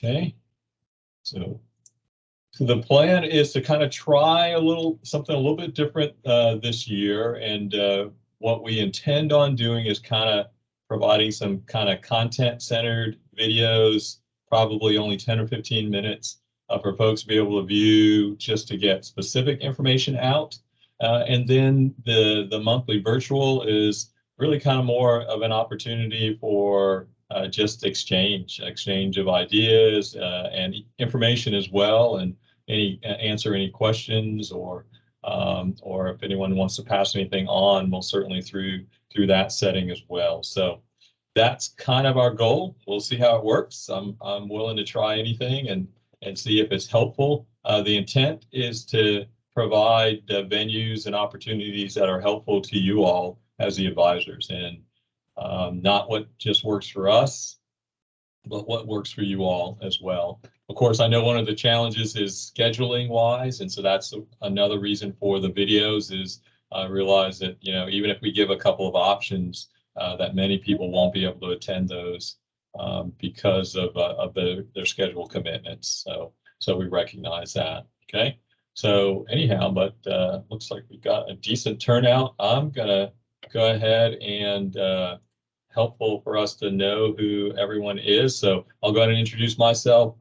Okay, so the plan is to kind of try something a little bit different this year, and what we intend on doing is kind of providing some kind of content-centered videos, probably only 10 or 15 minutes for folks to be able to view just to get specific information out. And then the monthly virtual is really kind of more of an opportunity for just exchange of ideas and information as well, and answer any questions, or if anyone wants to pass anything on, most certainly through that setting as well. So that's kind of our goal. We'll see how it works. I'm willing to try anything and see if it's helpful. The intent is to provide venues and opportunities that are helpful to you all as the advisors, and not what just works for us, but what works for you all as well. Of course, I know one of the challenges is scheduling wise, and so that's another reason for the videos. Is I realize that, you know, even if we give a couple of options, that many people won't be able to attend those because of their schedule commitments. So we recognize that. Okay. So anyhow, but looks like we've got a decent turnout. I'm gonna go ahead and helpful for us to know who everyone is. So I'll go ahead and introduce myself,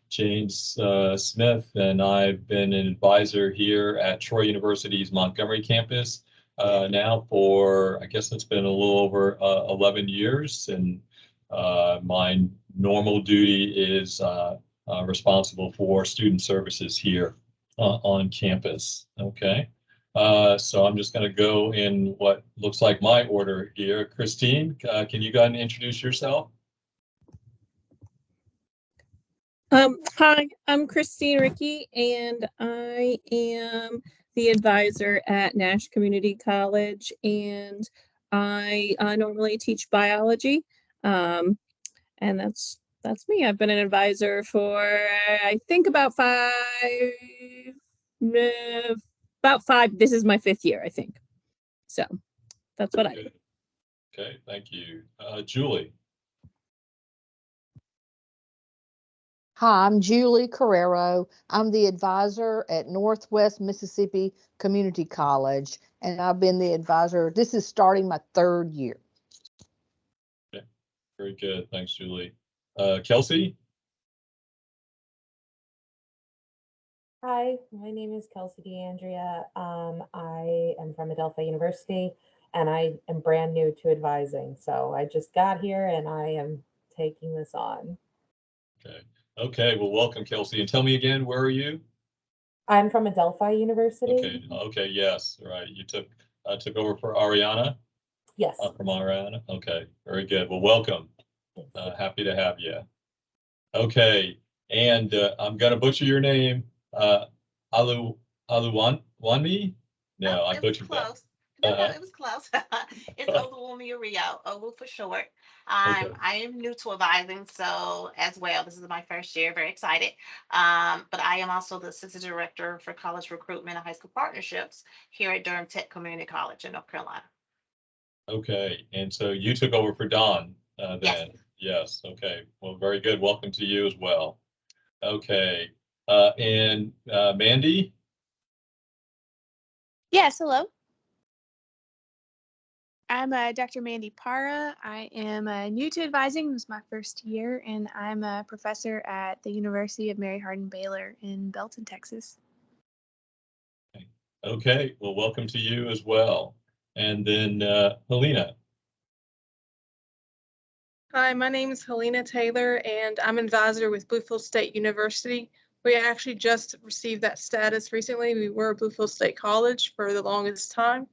James Smith, and I've been an advisor here at Troy University's Montgomery campus now for, I guess it's been a little over 11 years. And my normal duty is responsible for student services here on campus. Okay. So I'm just going to go in what looks like my order here. Christine, can you go ahead and introduce yourself? Hi, I'm Christine Rickey, and I am the advisor at Nash Community College, and I normally teach biology, and that's me. I've been an advisor for, I think, about five. This is my 5th year, I think. So that's what I do. Okay, thank you. Julie. Hi, I'm Julie Carrero. I'm the advisor at Northwest Mississippi Community College, and I've been the advisor. This is starting my 3rd year. Okay, very good. Thanks, Julie. Kelsey? Hi, my name is Kelsey DeAndrea. I am from Adelphi University, and I am brand new to advising. So I just got here and I am taking this on. Okay, well, welcome, Kelsey. And tell me again, where are you? I'm from Adelphi University. Okay, yes, right. You took over for Ariana? Yes. From Ariana? Okay, very good. Well, welcome. Happy to have you. Okay, and I'm going to butcher your name. Aluwanmi? No, I butchered that. No, it was close. It's Oluwumi Rio, Olu for short. I am new to advising, so as well, this is my 1st year, very excited. But I am also the assistant director for college recruitment and high school partnerships here at Durham Tech Community College in North Carolina. Okay, and so you took over for Dawn then? Yes. Yes, okay. Well, very good. Welcome to you as well. Okay, and Mandy? Yes, hello. I'm Dr. Mandy Para. I am new to advising. This is my 1st year, and I'm a professor at the University of Mary Hardin Baylor in Belton, Texas. Okay, well, welcome to you as well. And then Helena. Hi, my name is Helena Taylor, and I'm an advisor with Bluefield State University. We actually just received that status recently. We were Bluefield State College for the longest time.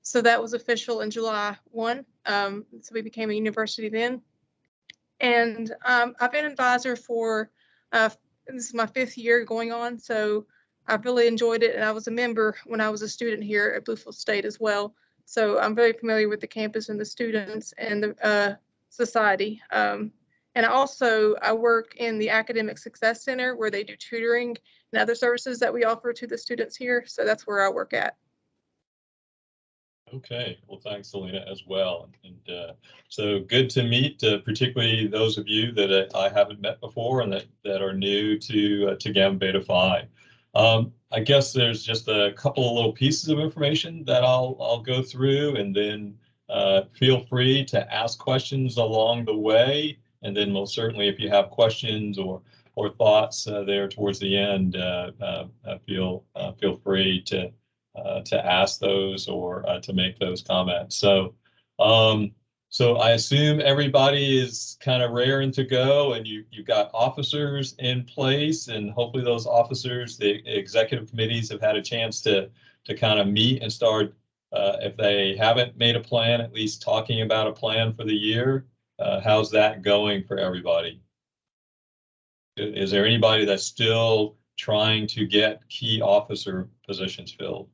So that was official in July 1. So we became a university then. And I've been an advisor for, this is my 5th year going on. So I've really enjoyed it. And I was a member when I was a student here at Bluefield State as well. So I'm very familiar with the campus and the students and the society. And also I work in the Academic Success Center, where they do tutoring and other services that we offer to the students here. So that's where I work at. Okay, well, thanks, Helena, as well. And So good to meet, particularly those of you that I haven't met before and that are new to Gamma Beta Phi. I guess there's just a couple of little pieces of information that I'll go through, and then feel free to ask questions along the way. And then most certainly, if you have questions or thoughts there towards the end, feel free to ask those or to make those comments. So I assume everybody is kind of raring to go, and you've got officers in place, and hopefully those officers, the executive committees, have had a chance to kind of meet and start, if they haven't made a plan, at least talking about a plan for the year. How's that going for everybody? Is there anybody that's still trying to get key officer positions filled?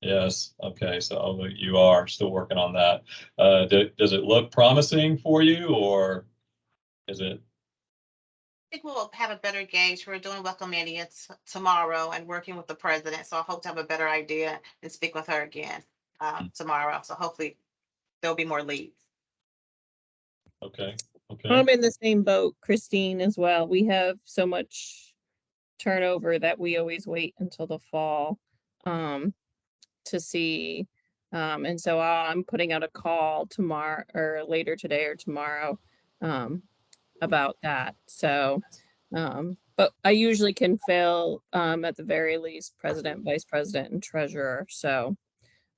Yes. Okay. So you are still working on that. Does it look promising for you, or is it? I think we'll have a better gauge. We're doing welcome idiots tomorrow and working with the president. So I hope to have a better idea and speak with her again tomorrow. So hopefully there'll be more leads. Okay. Okay. I'm in the same boat, Christine, as well. We have so much turnover that we always wait until the fall to see. And so I'm putting out a call tomorrow or later today or tomorrow about that. So, but I usually can fill at the very least president, vice president, and treasurer. So,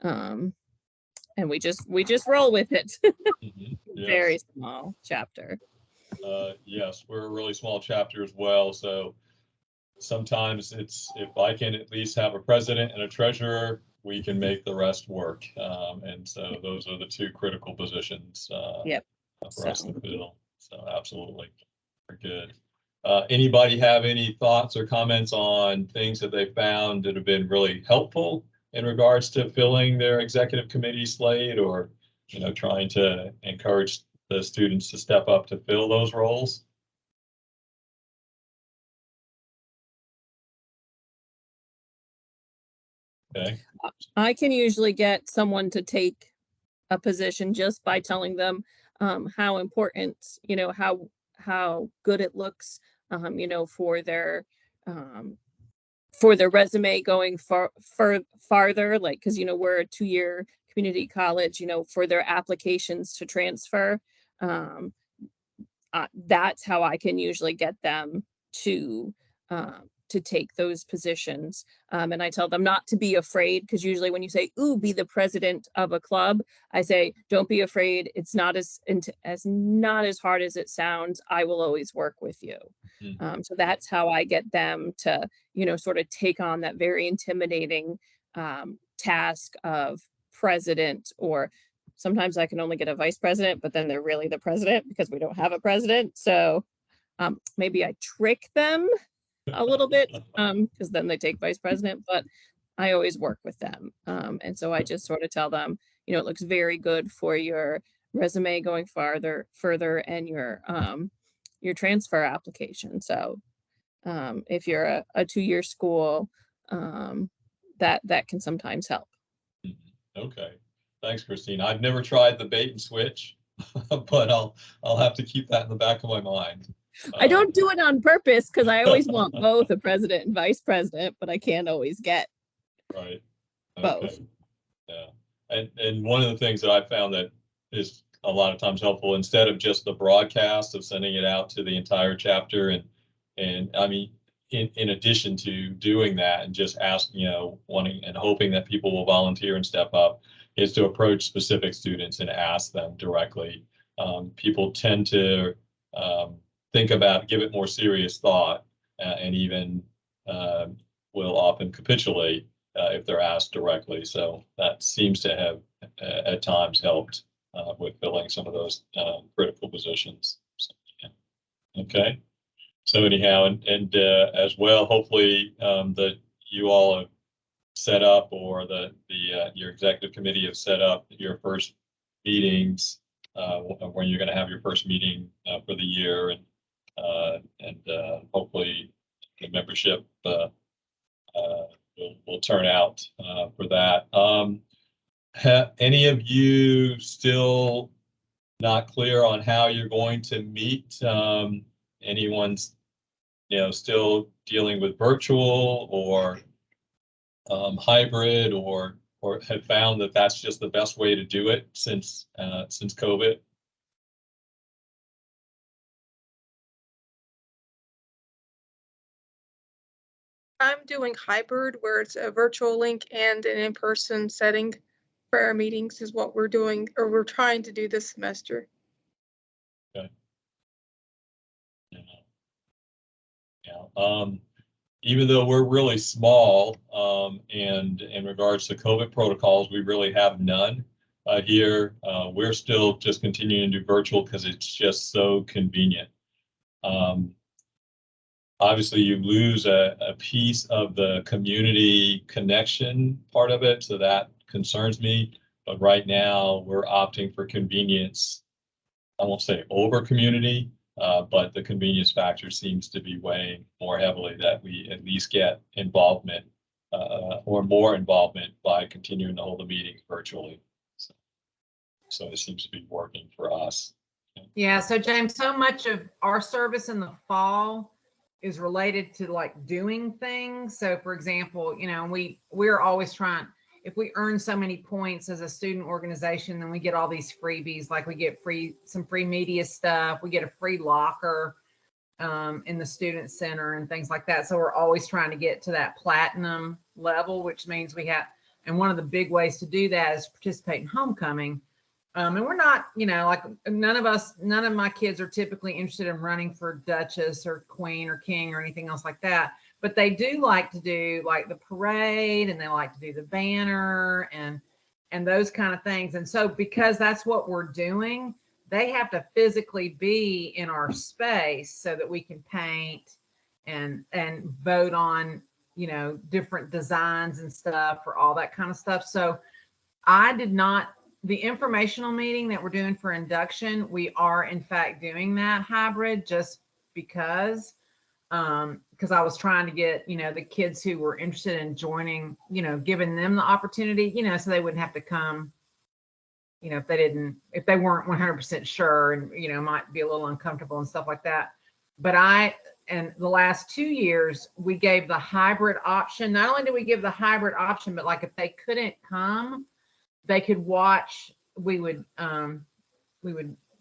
and we just roll with it. Mhm. Very Yes. small chapter. Yes, we're a really small chapter as well. So sometimes it's, if I can at least have a president and a treasurer, we can make the rest work. And so those are the two critical positions Yep. for us to fill. So absolutely. Very good. Anybody have any thoughts or comments on things that they found that have been really helpful in regards to filling their executive committee slate, or, trying to encourage the students to step up to fill those roles? Okay. I can usually get someone to take a position just by telling them how important, how good it looks, for their resume going farther, like, because we're a 2-year community college, for their applications to transfer. That's how I can usually get them to take those positions. And I tell them not to be afraid, because usually when you say, "Ooh, be the president of a club," I say, "Don't be afraid. It's not not as hard as it sounds. I will always work with you." So that's how I get them to, sort of take on that very intimidating task of president, or sometimes I can only get a vice president, but then they're really the president because we don't have a president. So maybe I trick them a little bit because then they take vice president, but I always work with them. And so I just sort of tell them, it looks very good for your resume going further and your transfer application. So if you're a 2-year school, that can sometimes help. Okay. Thanks, Christine. I've never tried the bait and switch, but I'll have to keep that in the back of my mind. I don't do it on purpose because I always want both a president and vice president, but I can't always get right. both. Okay. Yeah. And one of the things that I found that is a lot of times helpful, instead of just the broadcast of sending it out to the entire chapter, and I mean, in addition to doing that and just asking, wanting and hoping that people will volunteer and step up, is to approach specific students and ask them directly. People tend to think about, give it more serious thought, and even will often capitulate if they're asked directly. So that seems to have at times helped with filling some of those critical positions. So, yeah. Okay. So anyhow, and as well, hopefully that you all have set up, or your executive committee have set up your first meetings when you're going to have your first meeting for the year, and hopefully the membership will turn out for that. Any of you still not clear on how you're going to meet, anyone's, still dealing with virtual or hybrid, or have found that that's just the best way to do it since COVID. I'm doing hybrid where it's a virtual link and an in-person setting for our meetings is what we're doing, or we're trying to do this semester. Okay. Yeah. Even though we're really small, and in regards to COVID protocols, we really have none here. We're still just continuing to do virtual because it's just so convenient. Obviously, you lose a piece of the community connection part of it, so that concerns me. But right now, we're opting for convenience. I won't say over community, but the convenience factor seems to be weighing more heavily, that we at least get involvement or more involvement by continuing to hold the meetings virtually. So it seems to be working for us. Yeah, so James, so much of our service in the fall is related to like doing things. So for example, we're always trying, if we earn so many points as a student organization, then we get all these freebies, like we get some free media stuff, we get a free locker in the student center and things like that. So we're always trying to get to that platinum level, which means and one of the big ways to do that is participate in homecoming. And we're not, like none of my kids are typically interested in running for Duchess or Queen or King or anything else like that. But they do like to do like the parade, and they like to do the banner and those kind of things. And so because that's what we're doing, they have to physically be in our space so that we can paint and vote on, different designs and stuff for all that kind of stuff. So the informational meeting that we're doing for induction, we are in fact doing that hybrid just because I was trying to get, the kids who were interested in joining, giving them the opportunity, so they wouldn't have to come, if they weren't 100% sure and, might be a little uncomfortable and stuff like that. But and the last 2 years, we gave the hybrid option. Not only did we give the hybrid option, but like if they couldn't come, they could watch, we would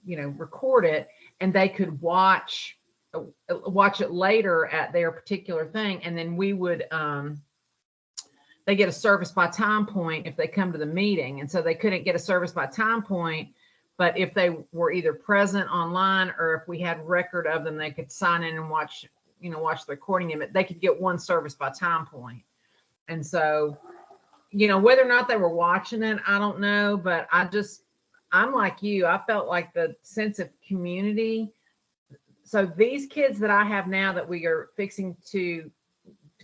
record it, and they could watch it later at their particular thing. And then we would, they get a service by time point if they come to the meeting. And so they couldn't get a service by time point, but if they were either present online or if we had record of them, they could sign in and watch the recording of it. They could get one service by time point. And so, whether or not they were watching it, I don't know, but I'm like you, I felt like the sense of community. So these kids that I have now that we are fixing to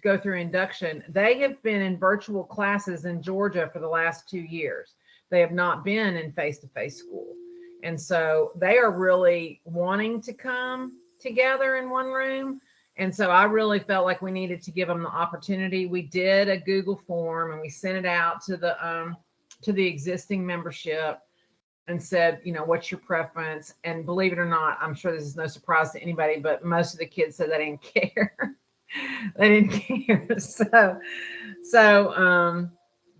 go through induction, they have been in virtual classes in Georgia for the last 2 years. They have not been in face-to-face school. And so they are really wanting to come together in one room. And so I really felt like we needed to give them the opportunity. We did a Google form and we sent it out to the existing membership and said, what's your preference? And believe it or not, I'm sure this is no surprise to anybody, but most of the kids said they didn't care. They didn't care. So, and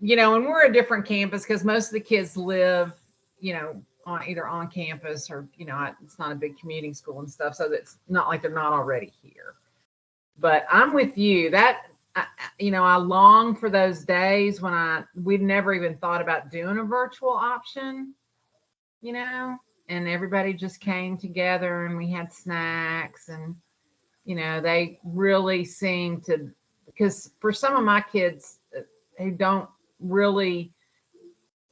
we're a different campus because most of the kids live, either on campus or, it's not a big commuting school and stuff. So it's not like they're not already here. But I'm with you that, I long for those days when we'd never even thought about doing a virtual option, and everybody just came together and we had snacks and, they really seem to, because for some of my kids who don't really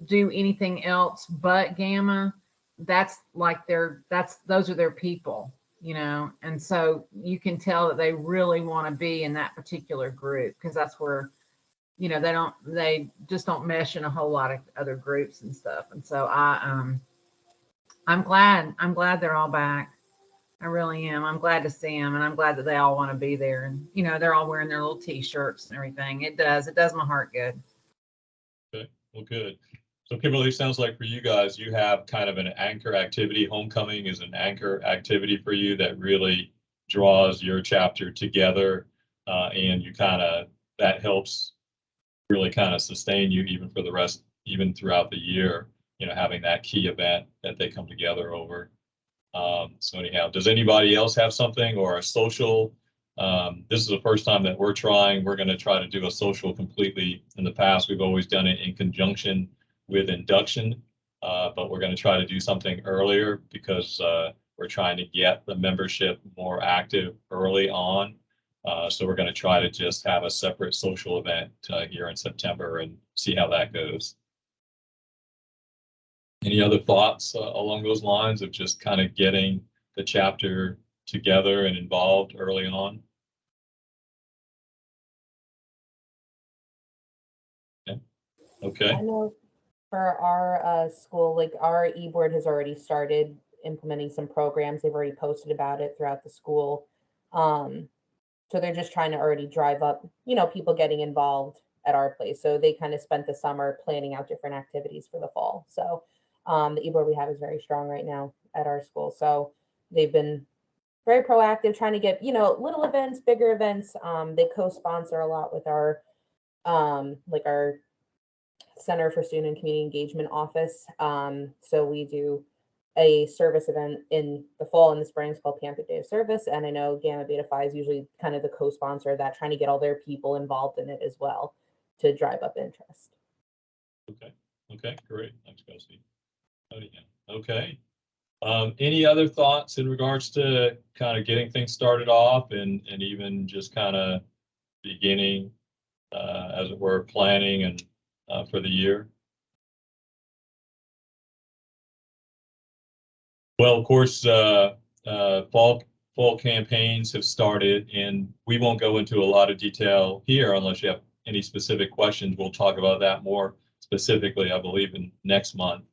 do anything else but Gamma, those are their people. And so you can tell that they really want to be in that particular group because that's where, they just don't mesh in a whole lot of other groups and stuff. And so I'm glad they're all back. I really am. I'm glad to see them, and I'm glad that they all want to be there. And, they're all wearing their little t-shirts and everything. It does my heart good. Okay, well, good. So Kimberly, sounds like for you guys, you have kind of an anchor activity. Homecoming is an anchor activity for you that really draws your chapter together, and you kind of, that helps really kind of sustain you even for the rest, even throughout the year, you know, having that key event that they come together over. So anyhow, does anybody else have something or a social? This is the first time that we're going to try to do a social completely. In the past, we've always done it in conjunction with induction, but we're going to try to do something earlier because we're trying to get the membership more active early on. So we're going to try to just have a separate social event here in September and see how that goes. Any other thoughts along those lines of just kind of getting the chapter together and involved early on? Okay. Okay. I know for our school, like our e-board has already started implementing some programs. They've already posted about it throughout the school. So they're just trying to already drive up, you know, people getting involved at our place. So they kind of spent the summer planning out different activities for the fall. So the e-board we have is very strong right now at our school. So they've been very proactive, trying to get, you know, little events, bigger events. They co-sponsor a lot with our like our Center for Student and Community Engagement office. So we do a service event in the fall and the spring. It's called Panther Day of Service. And I know Gamma Beta Phi is usually kind of the co-sponsor of that, trying to get all their people involved in it as well to drive up interest. Okay. Okay, great. Thanks, Kelsey. Okay. Any other thoughts in regards to kind of getting things started off and even just kind of beginning, as it were, planning and for the year? Well, of course, fall campaigns have started, and we won't go into a lot of detail here unless you have any specific questions. We'll talk about that more specifically, I believe, in next month.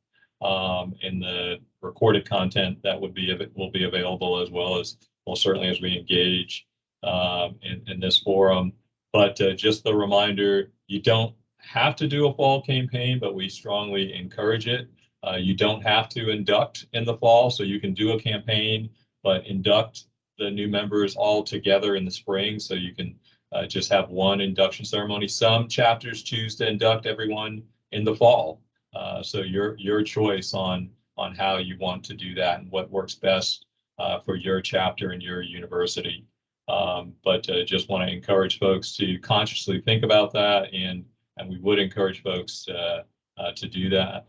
In the recorded content that will be available, as well as, well, certainly as we engage in this forum. But just the reminder, you don't have to do a fall campaign, but we strongly encourage it. You don't have to induct in the fall, so you can do a campaign, but induct the new members all together in the spring, so you can just have one induction ceremony. Some chapters choose to induct everyone in the fall. So your choice on how you want to do that and what works best for your chapter and your university. But just want to encourage folks to consciously think about that, and we would encourage folks to do that.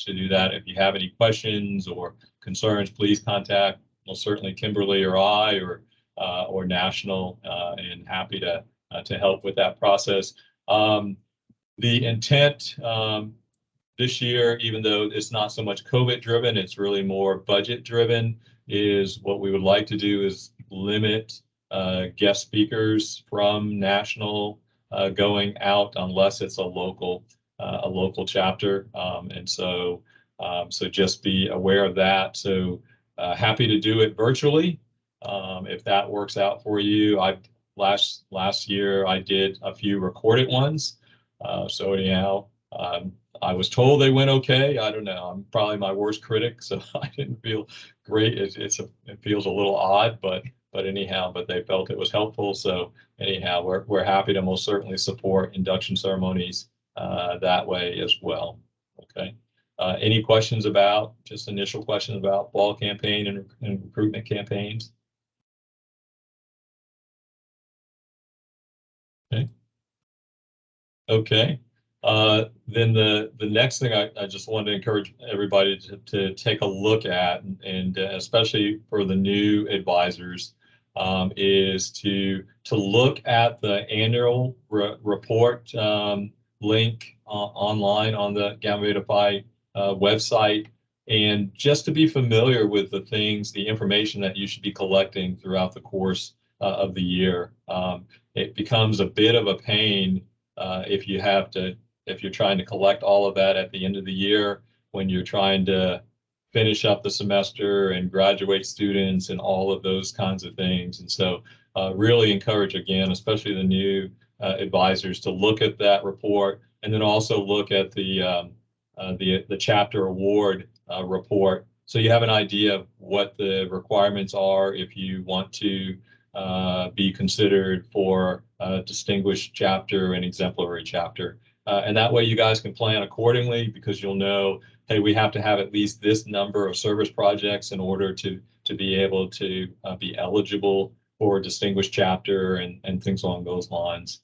If you have any questions or concerns, please contact, well, certainly Kimberly or I or National, and happy to help with that process. The intent this year, even though it's not so much COVID driven, it's really more budget driven, is what we would like to do is limit guest speakers from National going out unless it's a local chapter. And so just be aware of that. So happy to do it virtually if that works out for you. Last year I did a few recorded ones. So anyhow, I was told they went okay. I don't know. I'm probably my worst critic, so I didn't feel great. It feels a little odd, but anyhow, but they felt it was helpful. So anyhow, we're happy to most certainly support induction ceremonies that way as well. Okay. Any questions about, just initial questions about fall campaign and recruitment campaigns? Okay. Okay. Then the next thing I just wanted to encourage everybody to take a look at, and especially for the new advisors, is to look at the annual report link online on the Gamma Beta Phi website, and just to be familiar with the things, the information that you should be collecting throughout the course of the year. It becomes a bit of a pain if you're trying to collect all of that at the end of the year, when you're trying to finish up the semester and graduate students and all of those kinds of things. And so really encourage, again, especially the new advisors, to look at that report, and then also look at the the chapter award report. So you have an idea of what the requirements are if you want to be considered for a distinguished chapter and exemplary chapter. And that way you guys can plan accordingly, because you'll know, hey, we have to have at least this number of service projects in order to be able to be eligible for a distinguished chapter and things along those lines.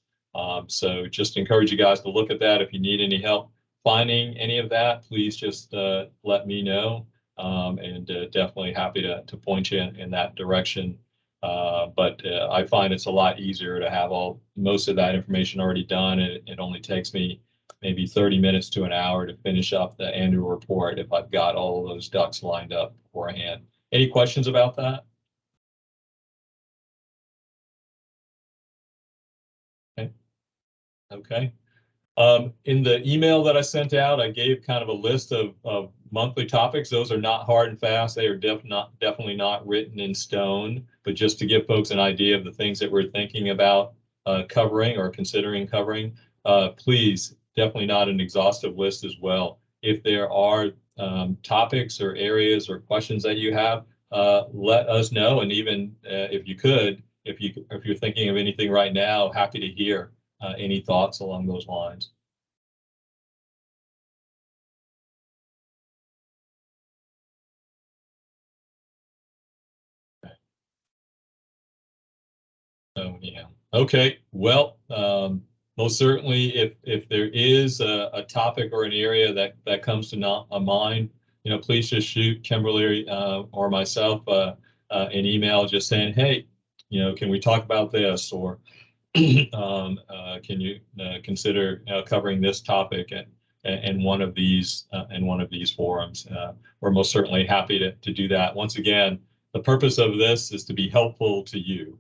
So just encourage you guys to look at that. If you need any help finding any of that, please just let me know. And definitely happy to point you in that direction. But I find it's a lot easier to have most of that information already done. It only takes me maybe 30 minutes to an hour to finish up the annual report if I've got all of those ducks lined up beforehand. Any questions about that? Okay. Okay. In the email that I sent out, I gave kind of a list of monthly topics. Those are not hard and fast. They are definitely not written in stone, but just to give folks an idea of the things that we're thinking about covering or considering covering. Please, definitely not an exhaustive list as well. If there are topics or areas or questions that you have, let us know. And even if you could, if you're thinking of anything right now, happy to hear any thoughts along those lines. So yeah, okay. Well, most certainly, if there is a topic or an area that comes to mind, please just shoot Kimberly or myself an email just saying, hey, can we talk about this, or can you consider covering this topic in one of these forums? We're most certainly happy to do that. Once again, the purpose of this is to be helpful to you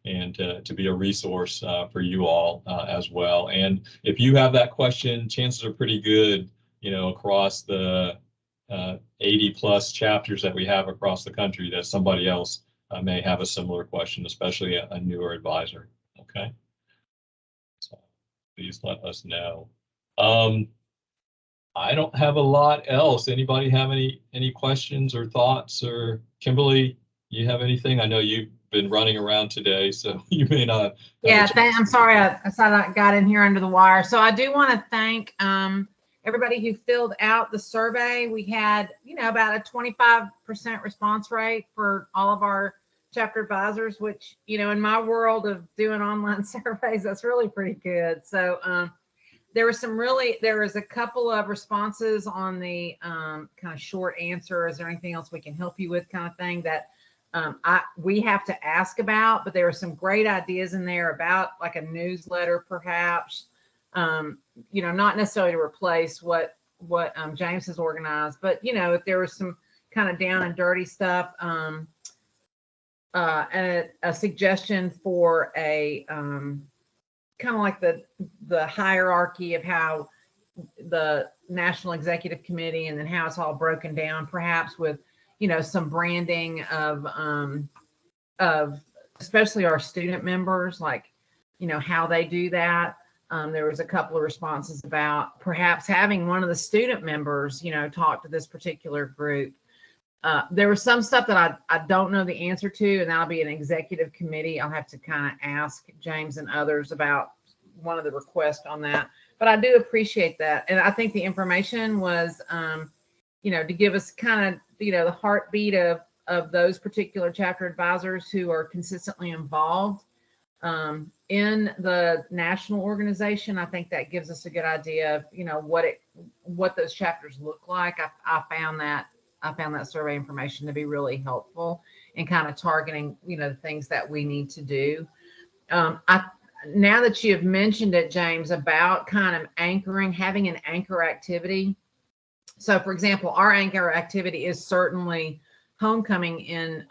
and to be a resource for you all as well. And if you have that question, chances are pretty good, across the 80 plus chapters that we have across the country, that somebody else may have a similar question, especially a newer advisor. Okay, so please let us know. I don't have a lot else. Anybody have any questions or thoughts? Or Kimberly, you have anything? I know you've been running around today, so you may not. Yeah, I'm sorry. I thought I got in here under the wire. So I do want to thank everybody who filled out the survey. We had, about a 25% response rate for all of our chapter advisors, which, in my world of doing online surveys, that's really pretty good. So there was a couple of responses on the kind of short answer, is there anything else we can help you with kind of thing, that we have to ask about, but there were some great ideas in there about like a newsletter, perhaps, not necessarily to replace what James has organized, but if there was some kind of down and dirty stuff, a suggestion for a kind of like the hierarchy of how the National Executive Committee, and then how it's all broken down, perhaps with some branding of especially our student members, like how they do that. There was a couple of responses about perhaps having one of the student members talk to this particular group. There was some stuff that I don't know the answer to, and that'll be an executive committee. I'll have to kind of ask James and others about one of the requests on that. But I do appreciate that. And I think the information was, to give us kind of, the heartbeat of those particular chapter advisors who are consistently involved in the national organization. I think that gives us a good idea of, what those chapters look like. I found that survey information to be really helpful in kind of targeting, the things that we need to do. Now that you have mentioned it, James, about kind of having an anchor activity. So, for example, our anchor activity is certainly homecoming in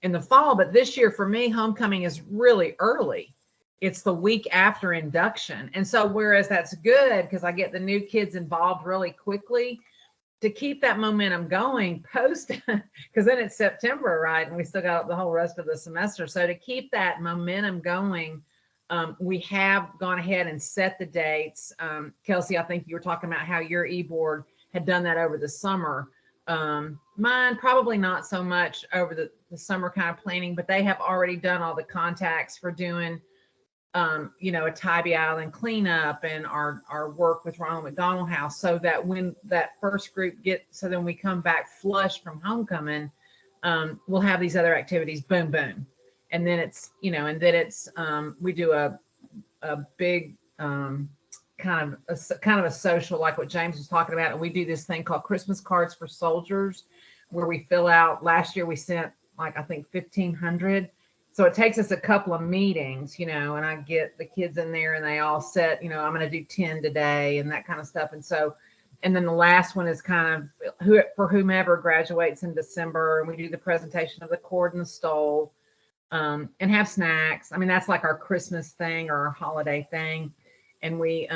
the fall, but this year for me, homecoming is really early. It's the week after induction. And so, whereas that's good because I get the new kids involved really quickly, to keep that momentum going post, because then it's September, right? And we still got the whole rest of the semester. So to keep that momentum going We have gone ahead and set the dates. Kelsey, I think you were talking about how your e-board had done that over the summer. Mine probably not so much over the summer kind of planning, but they have already done all the contacts for doing, you know, a Tybee Island cleanup and our work with Ronald McDonald House, so that when that first group so then we come back flush from homecoming, we'll have these other activities, boom, boom. And then it's, you know, and then it's, we do a big, kind of a social, like what James was talking about. And we do this thing called Christmas Cards for Soldiers, where we fill out, last year we sent like, I think 1,500. So it takes us a couple of meetings, you know, and I get the kids in there and they all set, you know, I'm going to do 10 today and that kind of stuff. And so, and then the last one is kind of for whomever graduates in December, and we do the presentation of the cord and the stole, and have snacks. I mean, that's like our Christmas thing or our holiday thing. And we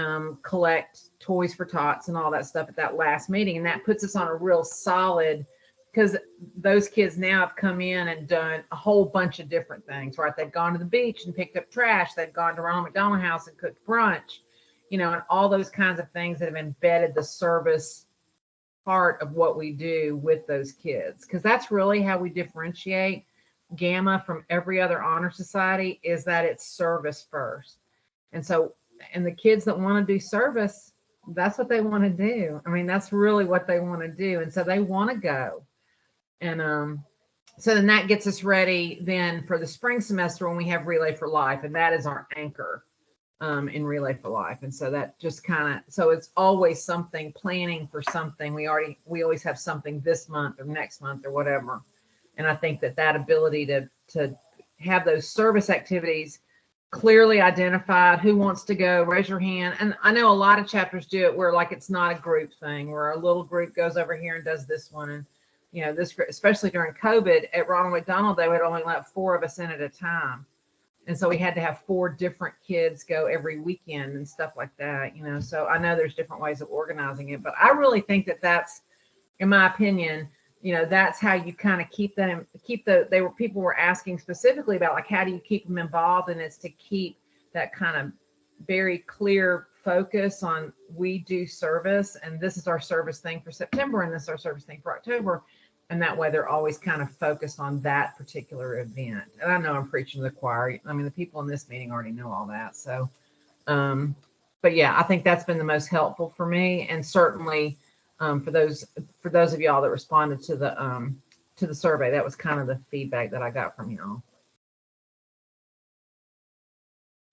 collect toys for tots and all that stuff at that last meeting. And that puts us on a real solid, because those kids now have come in and done a whole bunch of different things, right? They've gone to the beach and picked up trash. They've gone to Ronald McDonald House and cooked brunch, you know, and all those kinds of things that have embedded the service part of what we do with those kids. Because that's really how we differentiate Gamma from every other honor society, is that it's service first. And so, and the kids that want to do service, that's what they want to do. I mean, that's really what they want to do. And so they want to go. And so then that gets us ready then for the spring semester when we have Relay for Life. And that is our anchor in Relay for Life. And so that just kind of, so it's always something, planning for something. We always have something this month or next month or whatever. And I think that ability to have those service activities clearly identified, who wants to go, raise your hand. And I know a lot of chapters do it where like it's not a group thing, where a little group goes over here and does this one. And, you know, this, especially during COVID at Ronald McDonald, they would only let 4 of us in at a time. And so we had to have 4 different kids go every weekend and stuff like that, you know. So I know there's different ways of organizing it, but I really think that that's, in my opinion, you know, that's how you kind of people were asking specifically about like, how do you keep them involved? And it's to keep that kind of very clear focus on, we do service and this is our service thing for September and this is our service thing for October. And that way they're always kind of focused on that particular event. And I know I'm preaching to the choir. I mean, the people in this meeting already know all that. So, but yeah, I think that's been the most helpful for me. And certainly for those of y'all that responded to the survey, that was kind of the feedback that I got from y'all.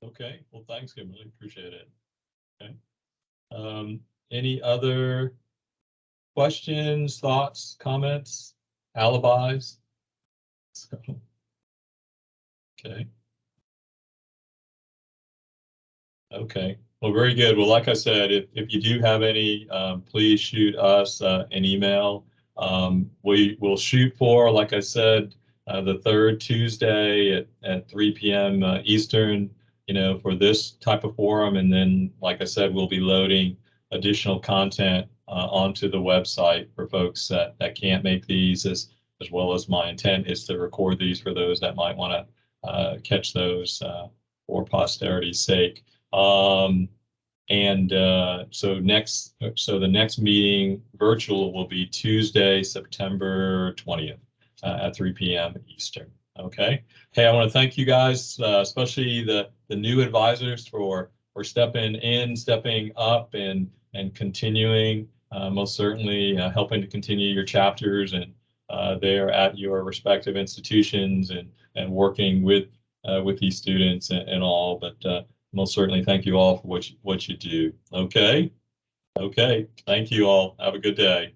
Okay, well, thanks, Kimberly. Appreciate it. Okay. Any other questions, thoughts, comments, alibis? Okay. Okay. Well, very good. Well, like I said, if you do have any, please shoot us an email. We will shoot for, like I said, the 3rd Tuesday at 3 p.m. Eastern, you know, for this type of forum. And then, like I said, we'll be loading additional content onto the website for folks that can't make these, as well as my intent is to record these for those that might want to catch those for posterity's sake. So the next meeting virtual will be Tuesday, September 20th at 3 p.m. Eastern. Okay. Hey, I want to thank you guys, especially the new advisors for stepping up and continuing, most certainly helping to continue your chapters and there at your respective institutions and working with these students and all. But most certainly thank you all for what you do. Okay. Okay. Thank you all. Have a good day.